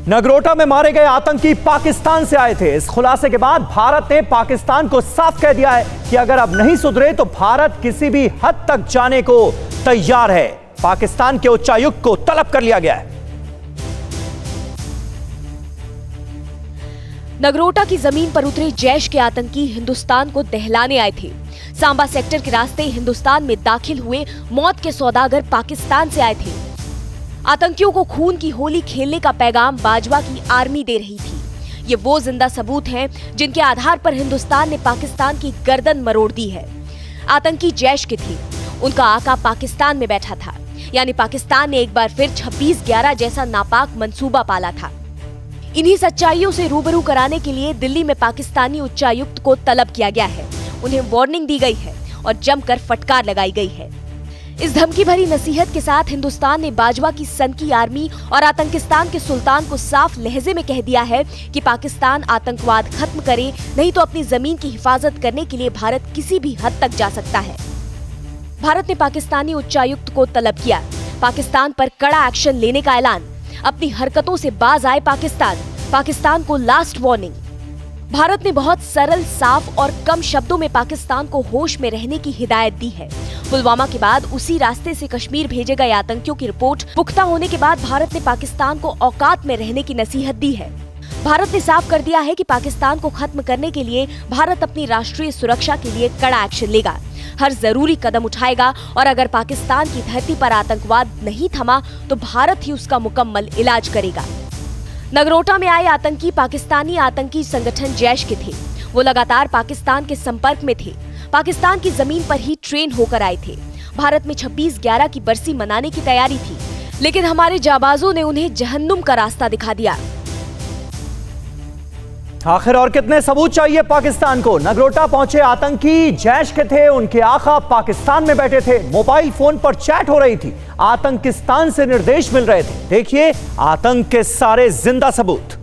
नगरोटा में मारे गए आतंकी पाकिस्तान से आए थे। इस खुलासे के बाद भारत ने पाकिस्तान को साफ कह दिया है कि अगर अब नहीं सुधरे तो भारत किसी भी हद तक जाने को तैयार है। पाकिस्तान के उच्चायुक्त को तलब कर लिया गया है। नगरोटा की जमीन पर उतरे जैश के आतंकी हिंदुस्तान को दहलाने आए थे। सांबा सेक्टर के रास्ते हिंदुस्तान में दाखिल हुए मौत के सौदागर पाकिस्तान से आए थे। आतंकियों को खून की होली खेलने का पैगाम बाजवा की आर्मी दे रही थी। ये वो जिंदा सबूत हैं जिनके आधार पर हिंदुस्तान ने पाकिस्तान की गर्दन मरोड़ दी है। आतंकी जैश के थे, उनका आका पाकिस्तान में बैठा था, यानी पाकिस्तान ने एक बार फिर 26/11 जैसा नापाक मंसूबा पाला था। इन्हीं सच्चाइयों से रूबरू कराने के लिए दिल्ली में पाकिस्तानी उच्चायुक्त को तलब किया गया है। उन्हें वार्निंग दी गई है और जमकर फटकार लगाई गई है। इस धमकी भरी नसीहत के साथ हिंदुस्तान ने बाजवा की सनकी आर्मी और आतंकिस्तान के सुल्तान को साफ लहजे में कह दिया है कि पाकिस्तान आतंकवाद खत्म करे, नहीं तो अपनी जमीन की हिफाजत करने के लिए भारत किसी भी हद तक जा सकता है। भारत ने पाकिस्तानी उच्चायुक्त को तलब किया। पाकिस्तान पर कड़ा एक्शन लेने का ऐलान। अपनी हरकतों से बाज आए पाकिस्तान को लास्ट वार्निंग। भारत ने बहुत सरल, साफ और कम शब्दों में पाकिस्तान को होश में रहने की हिदायत दी है। पुलवामा के बाद उसी रास्ते से कश्मीर भेजे गए आतंकियों की रिपोर्ट पुख्ता होने के बाद भारत ने पाकिस्तान को औकात में रहने की नसीहत दी है। भारत ने साफ कर दिया है कि पाकिस्तान को खत्म करने के लिए भारत अपनी राष्ट्रीय सुरक्षा के लिए कड़ा एक्शन लेगा, हर जरूरी कदम उठाएगा और अगर पाकिस्तान की धरती पर आतंकवाद नहीं थमा तो भारत ही उसका मुकम्मल इलाज करेगा। नगरोटा में आए आतंकी पाकिस्तानी आतंकी संगठन जैश के थे। वो लगातार पाकिस्तान के संपर्क में थे। पाकिस्तान की जमीन पर ही ट्रेन होकर आए थे। भारत में 26/11 की बरसी मनाने की तैयारी थी, लेकिन हमारे जाबाजों ने उन्हें जहन्नुम का रास्ता दिखा दिया। आखिर और कितने सबूत चाहिए पाकिस्तान को? नगरोटा पहुंचे आतंकी जैश के थे, उनके आका पाकिस्तान में बैठे थे, मोबाइल फोन पर चैट हो रही थी, आतंकिस्तान से निर्देश मिल रहे थे। देखिए आतंक के सारे जिंदा सबूत।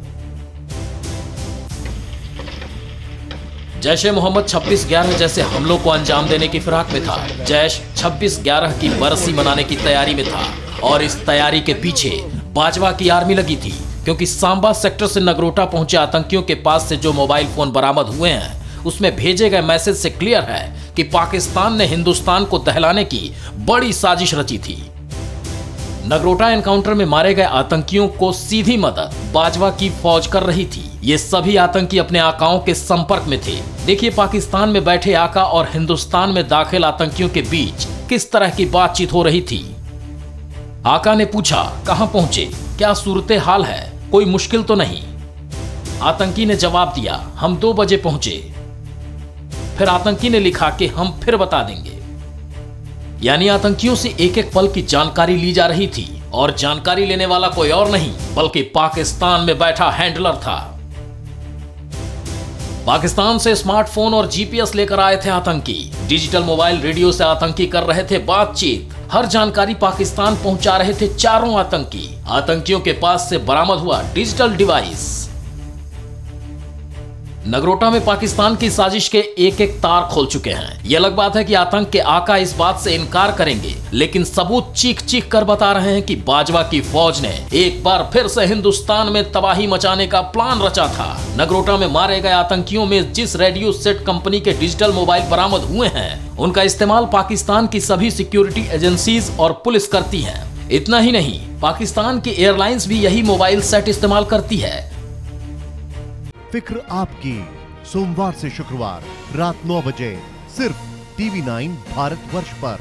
जैश ए मोहम्मद 26/11 जैसे हमलों को अंजाम देने की फिराक में था। जैश 26/11 की बरसी मनाने की तैयारी में था और इस तैयारी के पीछे बाजवा की आर्मी लगी थी, क्योंकि सांबा सेक्टर से नगरोटा पहुंचे आतंकियों के पास से जो मोबाइल फोन बरामद हुए हैं उसमें भेजे गए मैसेज से क्लियर है कि पाकिस्तान ने हिंदुस्तान को दहलाने की बड़ी साजिश रची थी। नगरोटा एनकाउंटर में मारे गए आतंकियों को सीधी मदद बाजवा की फौज कर रही थी। ये सभी आतंकी अपने आकाओं के संपर्क में थे। देखिए पाकिस्तान में बैठे आका और हिंदुस्तान में दाखिल आतंकियों के बीच किस तरह की बातचीत हो रही थी। आका ने पूछा, कहां पहुंचे, क्या सूरत हाल है, कोई मुश्किल तो नहीं? आतंकी ने जवाब दिया, हम 2 बजे पहुंचे। फिर आतंकी ने लिखा कि हम फिर बता देंगे। यानी आतंकियों से एक एक पल की जानकारी ली जा रही थी और जानकारी लेने वाला कोई और नहीं बल्कि पाकिस्तान में बैठा हैंडलर था। पाकिस्तान से स्मार्टफोन और जीपीएस लेकर आए थे आतंकी। डिजिटल मोबाइल रेडियो से आतंकी कर रहे थे बातचीत। हर जानकारी पाकिस्तान पहुंचा रहे थे चारों आतंकी। आतंकियों के पास से बरामद हुआ डिजिटल डिवाइस। नगरोटा में पाकिस्तान की साजिश के एक एक तार खोल चुके हैं। यह अलग बात है कि आतंक के आका इस बात से इनकार करेंगे, लेकिन सबूत चीख चीख कर बता रहे हैं कि बाजवा की फौज ने एक बार फिर से हिंदुस्तान में तबाही मचाने का प्लान रचा था। नगरोटा में मारे गए आतंकियों में जिस रेडियो सेट कंपनी के डिजिटल मोबाइल बरामद हुए हैं उनका इस्तेमाल पाकिस्तान की सभी सिक्योरिटी एजेंसीज और पुलिस करती है। इतना ही नहीं, पाकिस्तान की एयरलाइंस भी यही मोबाइल सेट इस्तेमाल करती है। फिक्र आपकी, सोमवार से शुक्रवार रात 9 बजे सिर्फ TV9 भारतवर्ष पर।